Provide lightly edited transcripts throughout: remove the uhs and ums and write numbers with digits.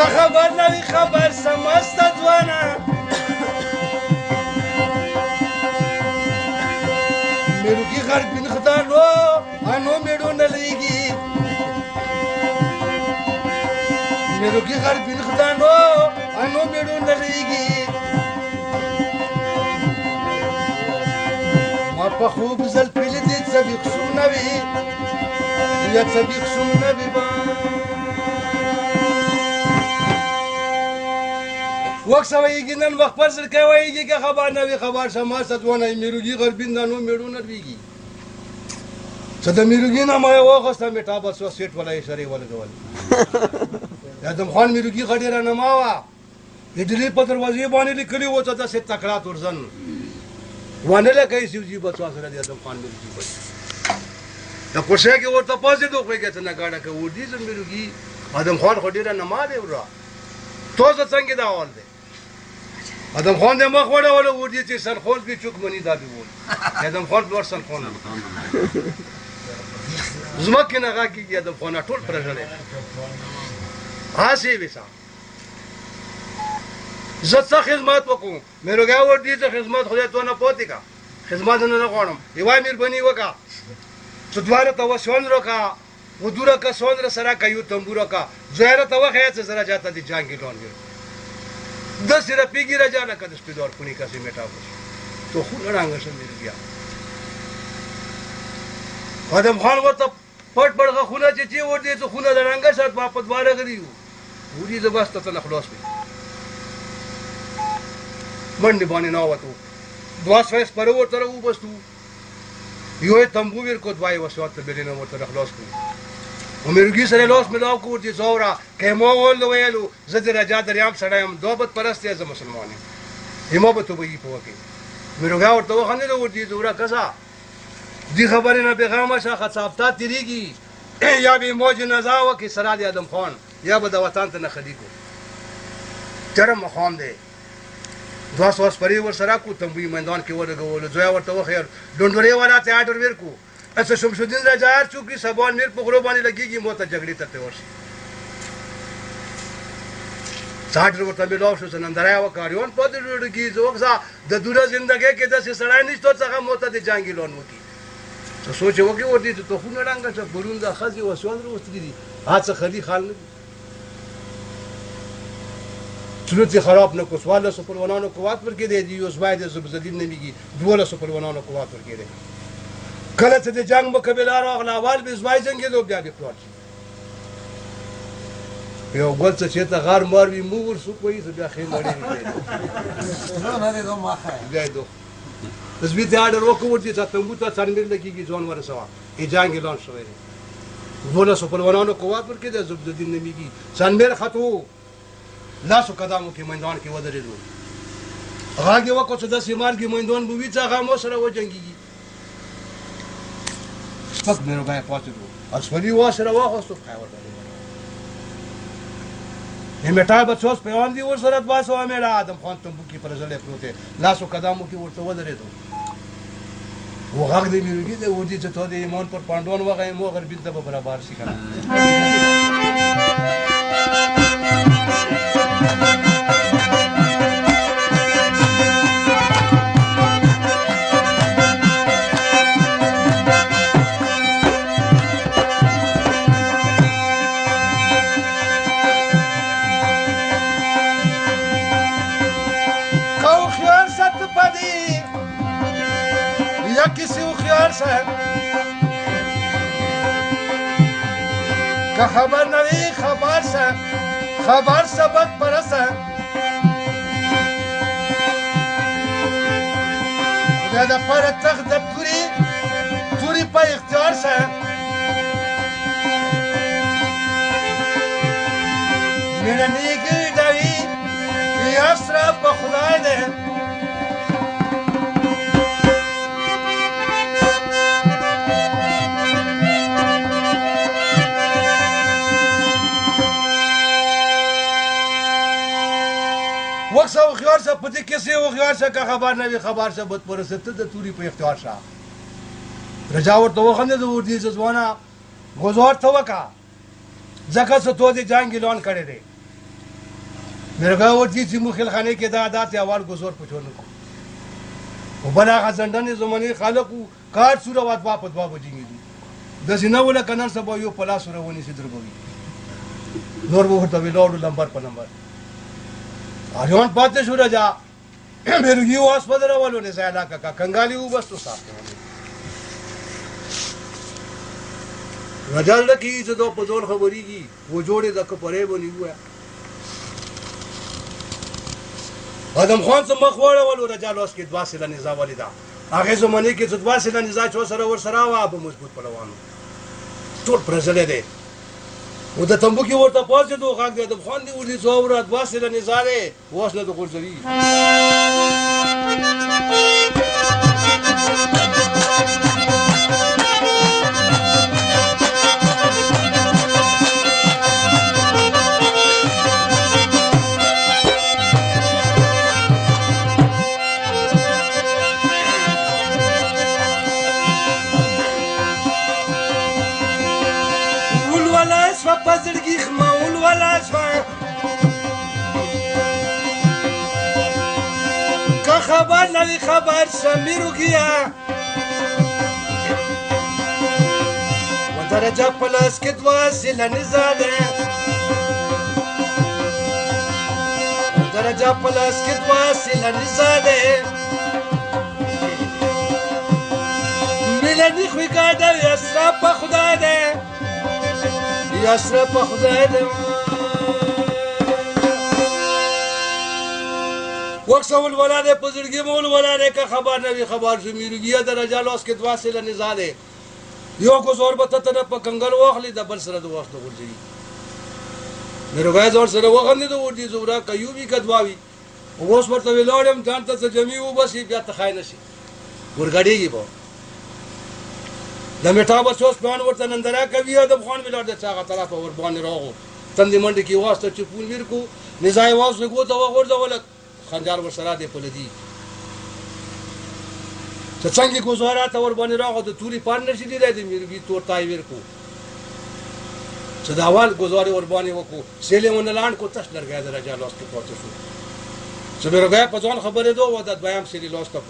که خبر نوی خبر سمست ځوانه میروگی غربین خدانو انو میرو نلیگی میروگی غربین خدانو انو میرو نلیگی ما په خوب زل پیلی دید سبیق سو نوی یا سبیق سو نوی با وقت سوایگی نن وقت پر سر که وایگی که خبر نوی خبر شما ستوانه میروگی غربین دانو میرو نرویگی څه د میروګي نه ما واخسته میټا بس سیټ ولا اشاره ولا ډول یادم خان میروګي غډې را نه ما وا د دلی په دروازې باندې لیکلی و ته د ست تکړه تورزن وانه له کوي سیوجي بس سره د یادم خان میروګي بس دا کوشه کې ورته پازې دوه کې ته نه گاډه کې وډی زم میروګي ادم خان غډې را نه ما دی ورا تو څنګه دا اول دی ادم خان د مخ وړه ولا وډی چې سر خول کې چوک منی دا دی وول ادم خان ور سر خون زمکه نه غاکي ادم خان ټول پرځلې هاسي وسا زه څه خدمت وکم میروګا ور دي څه خدمت خدای ته نه پاتې کا خدمت نه غواړم یوه مهرباني وکا څه دواره ته وسون روکا ودوره کا سون سره کایو تمبورا کا زهره ته وخه څه زرا جاته دي جانګي لون د سره پیګی را جانا کده سپیدور پونی کا سي میټا تو خو لړانګ سم میروګیا ادم خان ورته پټ پړغه خونه چې ور دي ته خونه لړانګ سات واپس واره غريو ودي زباسته ته خلاص وي منډي باندې نو وته دواس فیس پر ورته و بستو یو تمبو ور کو دوای وسوت بلینه ورته خلاص کو ومیروګي سره لاس ملاو کو چې زورا کمو ول ویلو زه درجه دریام سړیم دوبت پرست یم مسلمانې همو به تو وی پوکي میروګا ورته وخنه د وردي زورا کسا دی خبره نه پیغام شاخه صاحبتا تیریږي یا به موج نزاو کې سرال ادم خان یا به د وطن ته نه خدي کو چرم مخام دی دواس واس پرې ور سره کو تمبوی میدان کې ورغول زویا ورته وخیر ډونډوري ولا ته اډر ور کو اڅ شمس الدین رجار چوکي سبان میر په غرو باندې لګيږي موته جګړې ته ورشي ساډر ورته ملاو شو سنندرای وکاریون په دې ورګي زوګه د دوره ژوندۍ کې د سړای نشته څنګه موته د جنگي لون وکي څه سوچ وکي ورته ته خو نه رنګ څه برون د خزي وسوان وروستي دي هڅه خدي خال نه چلوتي خراب نه کو سوال سو پرونانو قوات ورکې دی یوس باید زبزدین نمیږي دوله سو پرونانو قوات ورکې دی کله چې د جنگ مقابله راغله اول به زوای جنگ دو بیا به پلان یو ګل څه چې ته غار مار وی مور سو کوي ته بیا خیر لري نه نه دوه ماخه بیا دوه اس به ته اډر وکړو چې تاسو مو ته څنګه لګيږي ځون ورسوا ای جنگ اعلان شوی دی دوله سو پرونانو قوات ورکې دی زبزدین نمیږي څنګه خطو لاسو قدمو کې میدان کې ودرېدو هغه وکړو چې د سیمار کې میدان بو وی څنګه مو سره وجنګيږي سپک مې راغی پاتې وو اسولي واسره واخستو خاور باندې میټا بچوس پیوان دی ور سره واسو امیر ادم خان تمبو کې پر ځلې پروته لاسو قدمو کې ورته ودرېدو و هغه دې میږي د ودی چې ته د ایمان پر پاندون وغه مو غربین ته برابر شي کنه کسی خیال سے کہ خبر نوی خبر سے بد پرس ہے خدا پر تخت توری پا اختیار سے میرا نیکی دوی یا سرا پا خدای دے وقت او خيار سے پتی کیسے او خيار سے کا خبر نوی خبر سے بد پرسته د توری په اختیار شاه رجاور تو وخنه د ور دي ځوانه گزار تو وکا ځکه څه تو دي جنگ اعلان کړی دی میرے گا وہ جی مخل خانے کے دادات اول گزور پچھونے کو وہ بلا خزندہ نے زمانے خالق کو کار سورہ وات واپت بابا جینگی دی دسی نہ بولا کنر سبا یو پلا سورہ ونی سے درگوی نور وہ ہوتا بھی لوڑ لمبر پر نمبر آجوان پاتے سورہ جا میرے گی واس پدر والو نے سیالا کا کنگالی ہو بس تو صاف کرنے رجال رکی سے دو پزول خبری کی وہ جوڑے دک پرے بنی ہوا ہے آدم خان سے مخواڑا والو رجال اس کی دعا سلا نزا والی دا آگے زمانے کی دعا سلا نزا چو سرا ور سرا وا اب مضبوط پڑوانو ټول پرزلے دے وہ د تمبو کی ورته پوزه دو غاګ دے آدم خان دی ولي زورات دعا سلا نزا دے واسنه د غرزوی پزړګي خمول ولا شوا که خبر نوی خبر شمیرو گیا و درجه پلاس که دوا سیله نزاده و درجه پلاس که دوا سیله نزاده میلنی خوی گاده و اسرا پا خدا ده یا سره په خدای دې وکسول ولاده په زړګي مول ولاده که خبر نه وي خبر شو میرګي درجه لاس کې دوا سره نزاده یو کو زور بته ته په کنګل واخلي د بل سره د وخت ورځي میرګي زور سره وغندې د ورځي زورا کيوبي کدواوي اوس ورته ویلوړم ځان ته جمعي و بس بیا ته خاين شي ورګړيږي به د میټا بچوس پلان ورته نندرا کوي آدم خان ملار د چاغه طرف اور باندې راغو تندې منډه کې واسطه چې پول ویر کو نزای واس وګو ته ورځ ولک خنجر ور سره دی پلدي چې څنګه گزارات اور باندې راغو د توري پان نشي دی د میرګي تور تای ویر کو چې دا اول گزاري اور باندې وکړو سیله ونلان کو تش درګه درجه لاس کې پاتې شو چې میرګي په ځان خبره دوه و د دویم سری لاس ته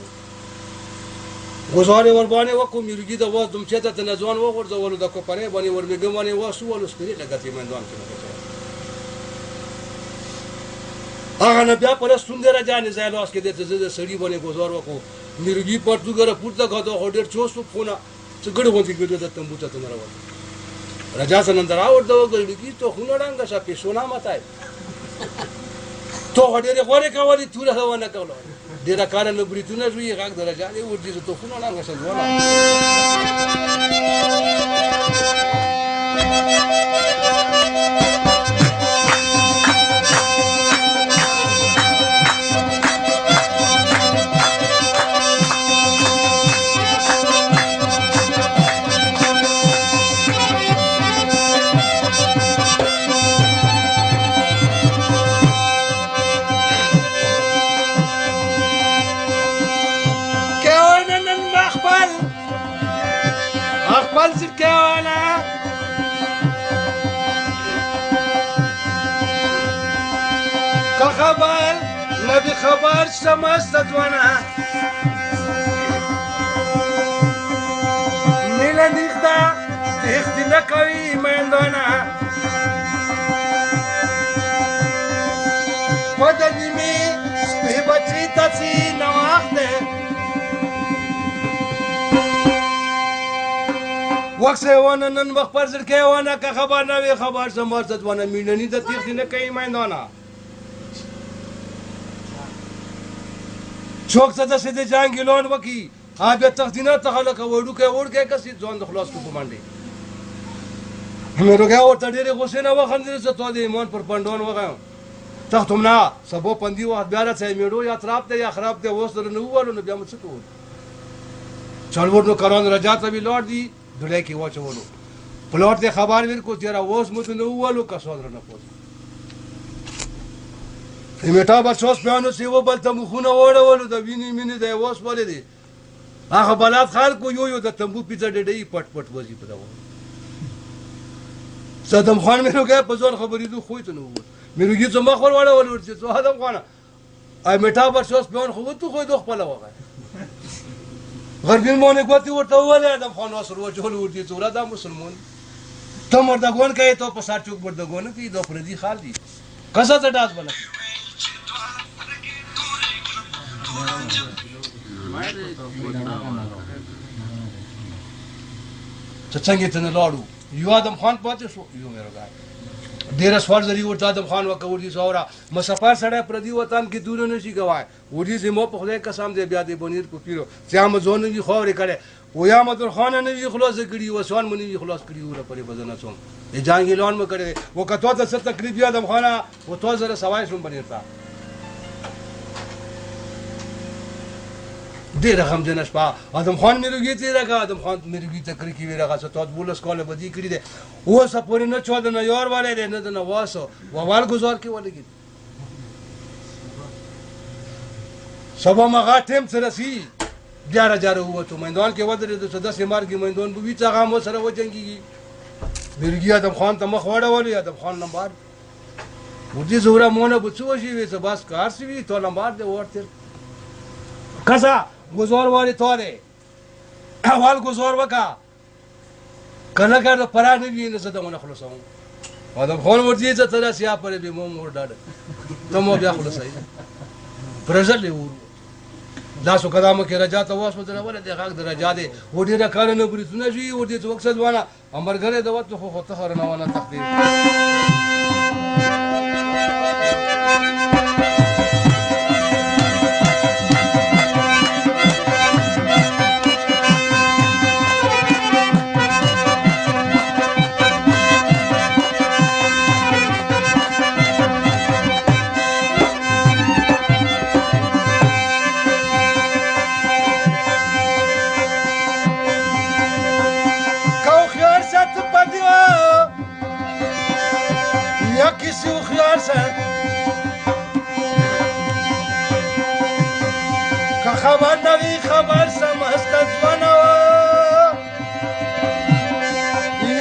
گزارې ور باندې وکړو میرګي د واس دوم چې ته نځوان وغورځولو د کوپرې باندې ورمېږه باندې واسو ولو سپیری لګتې مندوان کې هغه نه بیا پر سندره جان ځای لاس کې د ته سړي باندې گزار وکړو میرګي پرتګره پورته غاده هډر چوسو فونه چې ګډ غونډې ګډ د تمبو ته نه راوړل رجا سنندر اور د وګړي ته خونه رنګ شپه پیسونه ماتای تو هډر غوړې کولې توره هوا نه کوله ډیره کار نه بریتونه زوی غاګ درجه دی ورته ته خونه نه غشل ولا خبر نبی خبر شمست دوانا نیلا نیختا دیختی نکوی مندوانا پدنیمی سپی بچی تسی نواخته وقت وانا نن وقت پر زرکه وانا که خبر نوی خبر شمست دوانا میلنی دا دیختی نکوی مندوانا چوک ته د سید جنگ اعلان وکي هغه تخدینه ته خلک وړو کې وړ کې کسي ځان د خلاص کو کومانډي مې روګه ورته ډېر غوسه نه وخندل چې ته د ایمان پر پندون وغه تختم نه سبو پندي وخت بیا راځي میړو یا تراب ته یا خراب ته وسره نه وولو نو بیا مڅ کو چالور نو کران رجا ته وی لوړ دی دلې کې واچولو پلوټ ته خبر ور کو تیرا وس مت نه وولو کسو نه پوس میټا بچوس پیانو سیو بل ته مخونه وړولو د ویني مینه د واس ولې دي هغه بلات خلکو یو د تمبو پیڅه ډډې پټ پټ وځي په دا صدام خان مې روګه په ځون خبرې دوه خو ته نو میروگی څه مخ ور واړول ورته څه ادم خانه ای میټا برسوس پیون خو تو خو دوه خپل وغه غربین مونږ کوتي ورته وله ادم خان وسر وجول ورته څورا دا مسلمان ته مردګون کوي ته په سار چوک مردګون کوي دوه پردي خال دي قصه ته داس بل څنګه ته نه لاړو یو ادم خان پاتې شو یو مې راغی ډېر سوال زری ورته ادم خان وکړ دي سورا مسافر سره پردي وطن کې دور نه شي غواي ودي زمو په خدای قسم دې بیا دې بنیر کو پیرو چې امازون دي خوري کړي و یا مدر خان نه وی خلاص کړي وسوان منی خلاص کړي ور پرې بدن څوم ای جانګي لون م کړي و کته ته ست تکلیف یا ادم خان و تو زره سوای شوم بنیرتا ډېر هم جنش پا ادم خان میروگی تی راګه ادم خان میروگی تکری کی ویراګه ستات بولس کاله بدی کړی دي و سپورې نه 14 نه یار والے نه نه واسو ووال گزار کې ولګي سبا مغا ټیم سره سی 11000 هو ته میدان کې ودرې د 10 مارګي میدان بو وی څنګه مو سره وجنګي میروگی ادم خان ته مخ وړولې ادم خان نمبر ودي زورا مونږ بچو شي وې بس کار سی تو نمبر دې ورته کسا گزار والی تواره اول گزار وکا کنه کرده پرا نبی نزده من خلصه آدم خان ورطیه چه تره سیاه پره بی مو مور داده تمو بیا خلصه پرزل لیور داسو قدامو که رجا تا واس مدنه ولی دیخاک در رجا ده و دیره کاره نبریتونه شوی و دیره تو وقت وانا امبرگره دوات تو خو تخار نوانا تقدیر خبر نوی خبر سمست ځوانو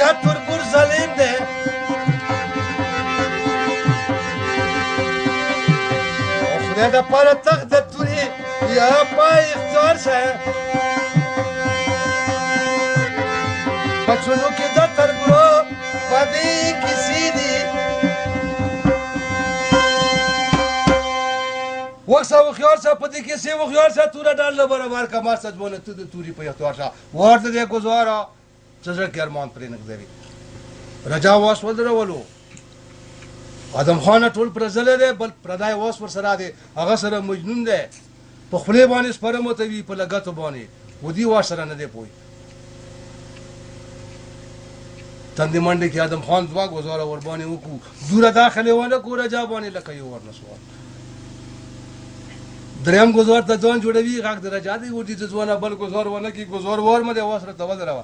یا تربور ظالم ده خدای د پر تخت د توري یا پای اختیار شه بچونو کې د تربورو پدې کسی دی وقت و خیال سا پتی کسی و خیال سا تورا ڈال برابر کا ما سجبونه تو د توری په اختیار سا ورته دې گزارا څه کې ارمان پرې نګدري رجا واس ودرولو ادم خان ټول پرزل دی بل پردای واس ور سره دی هغه سره مجنون دی په خپل باندې سپرمو ته وی په لګاتو باندې ودی واس سره نه دی پوي تندې منډه کې ادم خان دوا گزارا ور باندې وکړو دوره داخله ونه کو رجا باندې لکه یو ورنسو دریم گزار ته ځان جوړوي غاګ درجه دی ورته ځوانه بل گزار ونه کی گزار ور مده واسره ته ودروا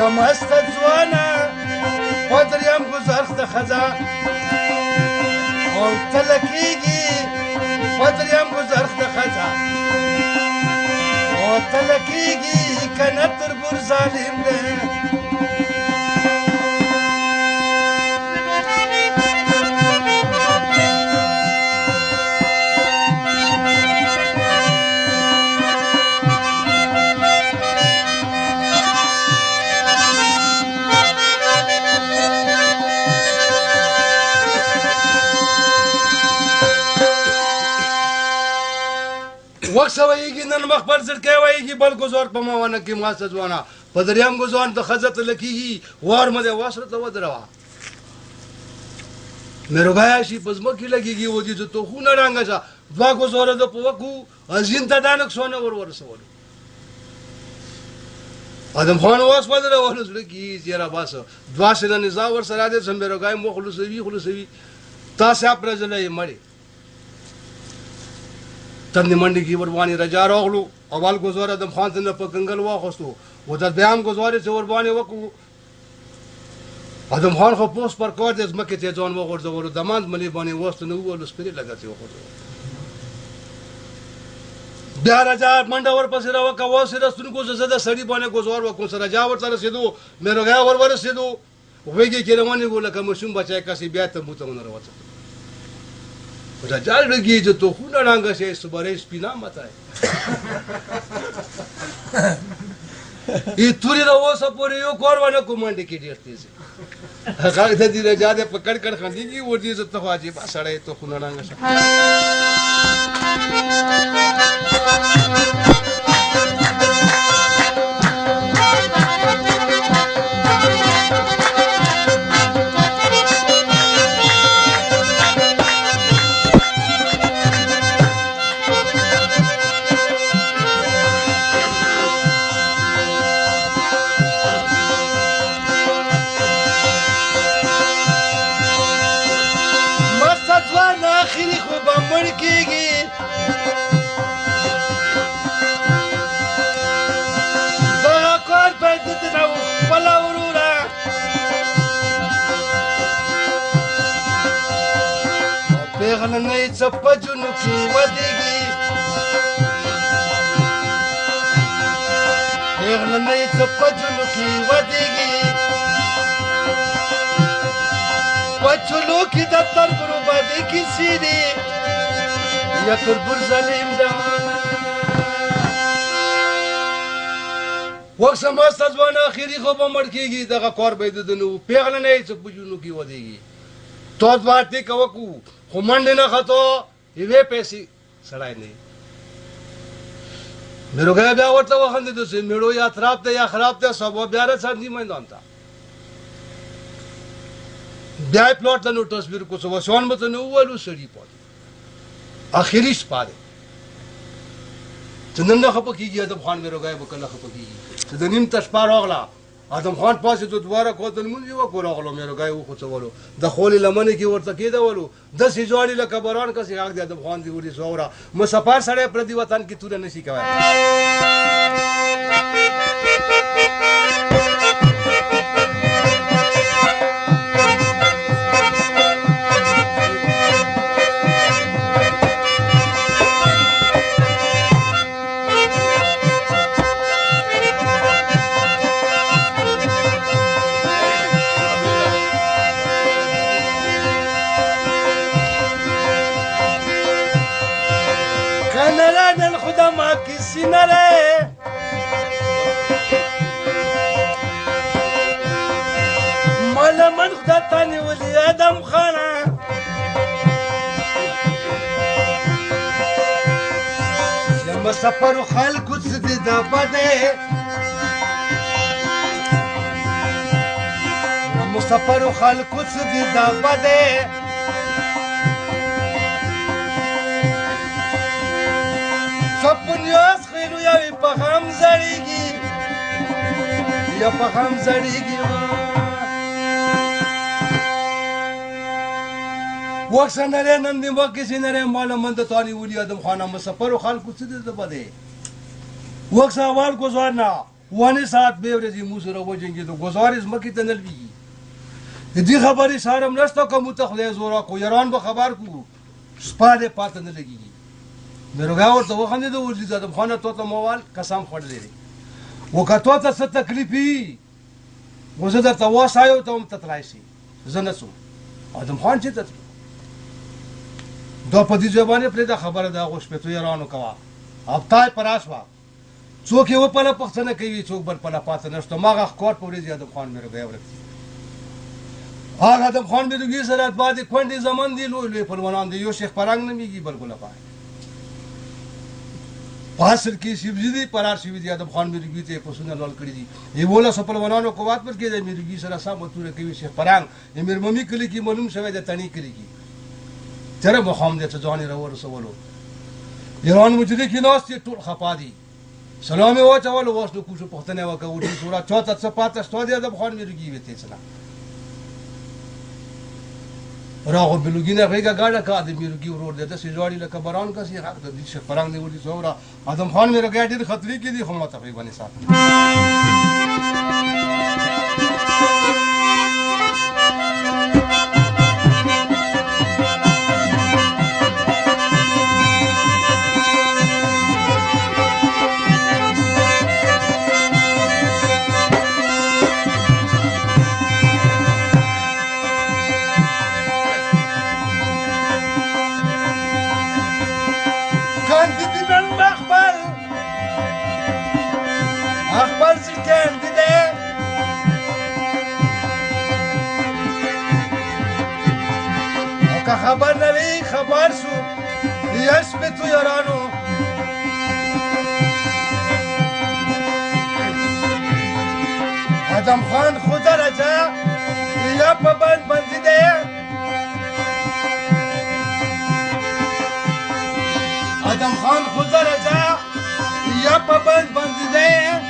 یا مست ځوانه پدریم گزارخ د خزا او تلکیږي پدریم گزارخ د خزا او تلکیږي کنه تربور ظالم ده وقت سوایږي نن مخ پر سر کې وایږي بل گزار په ماونه کې ما سځوانه په دریام گزار ته خزت لکیږي وار مده واسره ته ودروا مېروګایا شي پزما کې لګيږي و دي ته خو نه رانګه دوا گزار د پوکو ازین ته دانک سونه ور ورسول ادم خان واس پدره ونه زړه کې یاره بس دوا سره نزا ور سره دې سمبرو ګای مو خلوسوي تاسو خپل ځلې مړی تند منډي کې ور باندې رجا راغلو اول گزار ادم خان څنګه په کنګل واخستو و د بیام گزارې چې ور باندې وکړو ادم خان خو پوس پر کار دې زمکه ته ځان وغورځولو د ماند ملي باندې وست نه وولو سپری لګاتې وغورځولو بیا رجا منډه ور پسې راوکا واسره ستونکو زه د سړی باندې گزار وکړم سره رجا ورته رسیدو مې روغیا ور رسیدو وګي کې روانې ګول کوم شوم بچای کسي بیا ته مو ته نه راوځه رجا لګي چې تو خو نه رنګ شي صبرې سپینا ماته ای توري دا وسه پورې یو کور ونه کومانډ کې ډیر تیز هغه د دې رجا دې پکړ کړ خنديږي ور دې زته خواجه با سړی تو خو نه رنګ شي پیغلنۍ څپه جنو کې ودیږي پیغلنۍ څپه جنو کې ودیږي پچلو کې د تربرو باندې کې سیدي یا تربر ظالم دمانه وخت ماست ځوان اخیری خو به مړ کېږي دغه کار به د نو پیغلنۍ څپه جنو کې ودیږي تو ځواتې کوکو خو منډې نه خطو یوې پیسې سړی نه میرو گیا بیا ورته وخندېدو چې میړو یا خراب دی یا خراب دی سبا بیا رساندي میدان ته بیا یې پلاټ ته نوټس بیر کو سو وسوان به ته نه وویلو سړي پاتې اخري شپه دی چې نن نه خفه کېږي ادم خان میرو گیا به کله خفه کېږي چې د نیم ته شپه راغله ادم خان پاسېدو دوباره کوتل مونځ یې وکړو راغلو میرو گیا وخوڅولو د خولې لمنې کې ورته کېدولو داسې ځواني لکه باران کسې غږ دی ادم خان دې ورې زوره مسافر سړی پردي وطن کې توره نشي کولی سینره مالا من خدا تانی ولی ادم خانه یا مسافر و خلکو زدی دا بده یا مسافر و خلکو زدی دا بده سپنیاس خیلو یا په هم زړیږي یا په هم زړیږي وښنره نن دی وکه سینره مال مند تانی ولي ادم خانه مسافر خلکو څه دې بده وښ سوال گزارنا ونه سات به ورځي مو سره وجنګي ته گزارز مکه تنل وی دې خبرې سارم نشته کوم ته خدای زورا کو یاران به خبر کو سپاده پات نه لګي میرو گیا ورته وخندېدو ورځي د ادم خان ته موال قسم خوړلی دی وکتو ته څه تکلیفي و زه درته وسایو ته هم ته تلای شي زه نه څوم ادم خان چې ته دا په دې زبانه پرېږده خبره د هغو شپېتو یارانو کوه هفتای پرا شوه څوک یې وپله پوښتنه کوي څوک بل پله پاته نه شته هماغه ښکار په ورځ ادم خان میرو گیا ورک هغه ادم خان میروګي سره بعد کونډې زمن دي لوی لوی پهلوانان دي یو شیخ پرنګ نومیږي بل ګلپای حاصل کې شیبزي دي پرار شوي دي ادم خان میروګي ته پسونه لول کړي دي یې بوله سپلوانانو قوت پر کې د میروګي سره سم وتوره کوي شیخ پرنګ یې میرممي کلی کې معلوم شوی د تڼي کلی کې تر مخام دې ته ځواني راورسولو ایران مجري کې ناست ټول خپا دي سلام یې واچول اوس نو کوشو پوښتنه وکړه وډي سورا چاته څه پاته شته دی ادم خان میرګي وته سلام راغو بلوګینه غیګه گاډه کا د میرګي ورور د دسې جوړی لکه باران کا سي حق د دې شپرنګ دی وډي سورا ادم خان میرګي ډېر خطرې کې دي خو ما تقریبا نه ساتي خبر نوی خبر شو یش به تو یارانو آدم خان خود رجا یا پا بند بندیده آدم خان خود رجا یا پا بند بندیده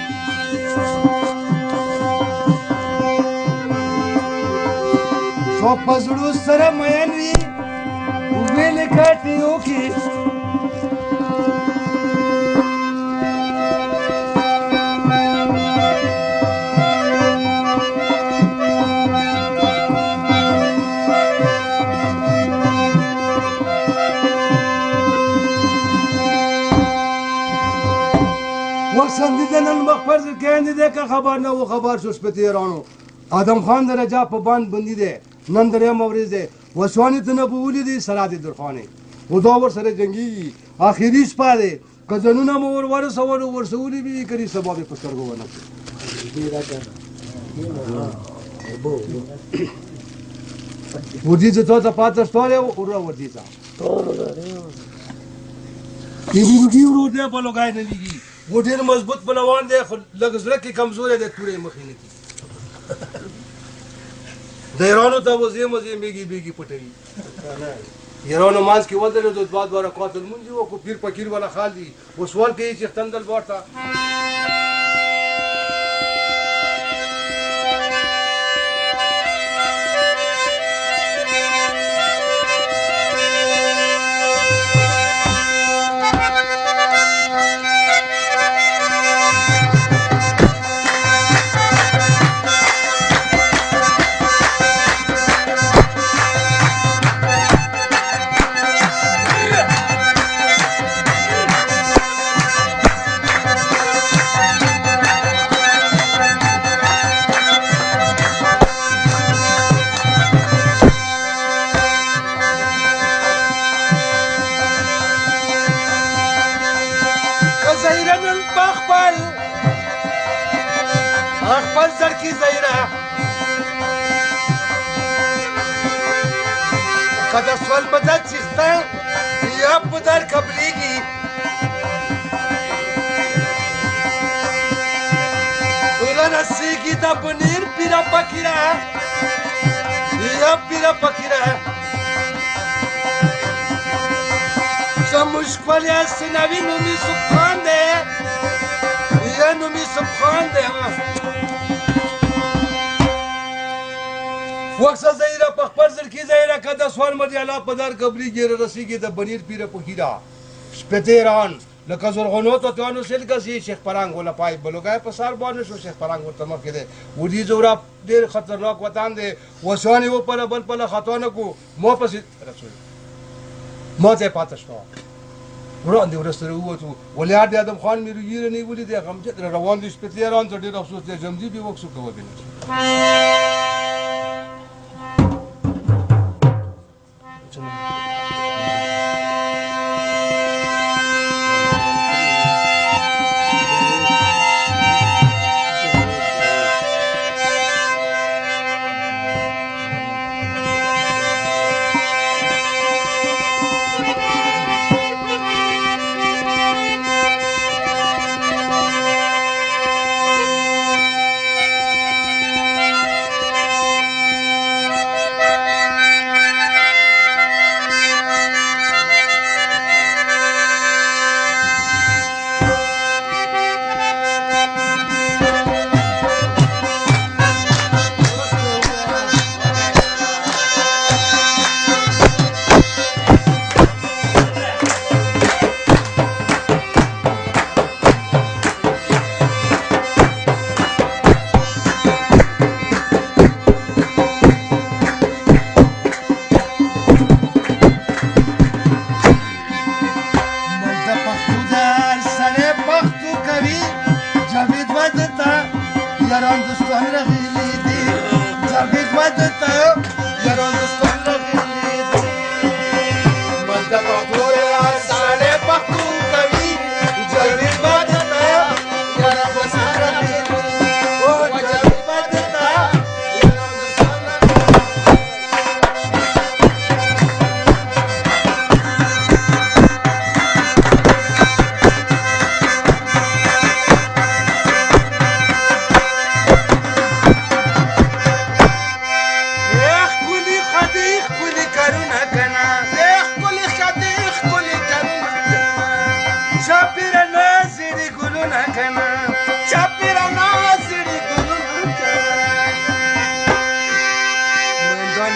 شو پزړو سره مین وي ویلې کاټیو کې وسندیده نن مخ پر ځکه که خبر نه و خبر شو شپې تېرانو آدم خان د رجا په باند بندي دی نن درې مورز دی وسوانې ته نه به ولیدې سرا د درخانې و دا ورسره جنګېږي آخري شپه دی که ځانونه مو ور ورسولو ورسولي وي کړي سبا به په سترګو ونه کړي ورځې ته ته پاته ستولی وره ورځې ته میرګي ورور دی په لوګای نه لګي و ډېر مضبوط پلوان دی خو لږ زړه کې کمزوری دی تورې مخې نه کړي د ایرانو ته وزې مزې میږي بیږي پټوي ایرانو مانځ کې ودرېدو دوه دوه رکعات لمونځ یې وکړو پیر فقیر والا خال دي اوس سوال کوي چې تندل ورته سوال بدل چیخته یا بدل قبلیگی اولا نسیگی دا بنیر پیرا پکیره یا پیرا پکیره شموش کوالی هستی نوی نومی سبخان ده یا نومی سبخان ده وقت زهیره په خپل ځل کې زهیره که د سوال مدي الله په در قبري ګیره رسیږي د بنیر پیره پخیرا شپتیران لکه زرغونو ته توانو سل کسي شیخ پرنګ ولا پای بلوګای په سار باندې شو شیخ پرنګ ورته مخ کې دی ودي زورا ډېر خطرناک وطن دی وسوانې و پر بل په خطا نه کو مو پسې رسول ما ته پاتې شو وړاندې ورسره ووتو ولیار د ادم خان میرګي نه ولې دی غمجد روان دي شپتیران ته ډېر افسوس دی جمدي به وکسو کوي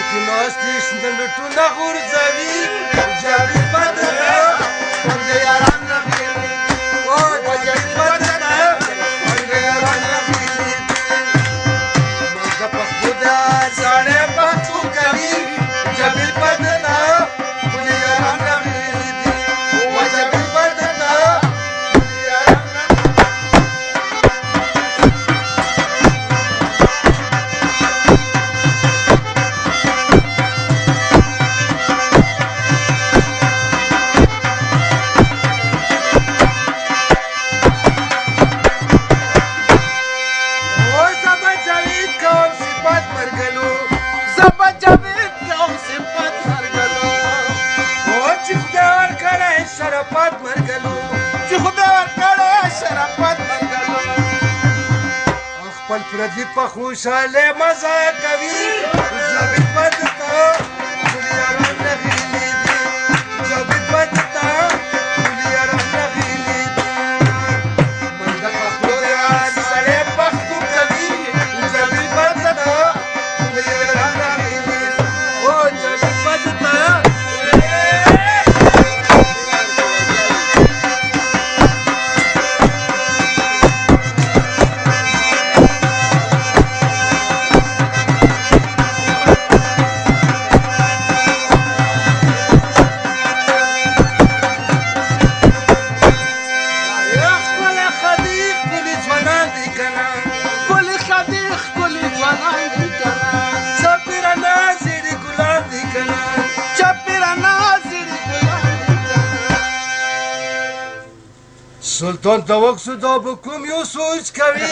کې ناستې شنه لټونه غورځوي جاوید بدنه خوند یاران نه بېلېږي او جاوید بدنه خوند یاران نه بېلېږي موږ د پښتو د ساړی پښتو کوي جاوید بدنه خوند یاران نه بېلېږي او جاوید بدنه خوند یاران نه خپل پردي په خوشحاله مزه کوي جاوید بدنه ټول یاران نه غېلېږي جاوید بدنه ټول یاران نه غېلېږي موږ د پښتو د سړی پښتو کوي جاوید بدنه ټول یاران نه غېلېږي او جاوید بدنه سلطان ته وکسو دا به کوم یو سوچ کوي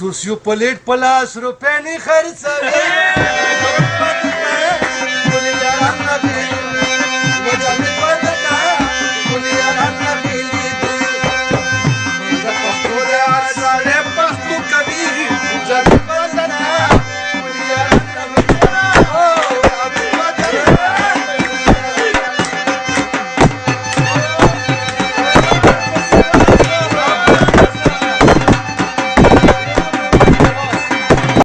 تو یو پلیټ په 10 روپۍ نه خرڅوي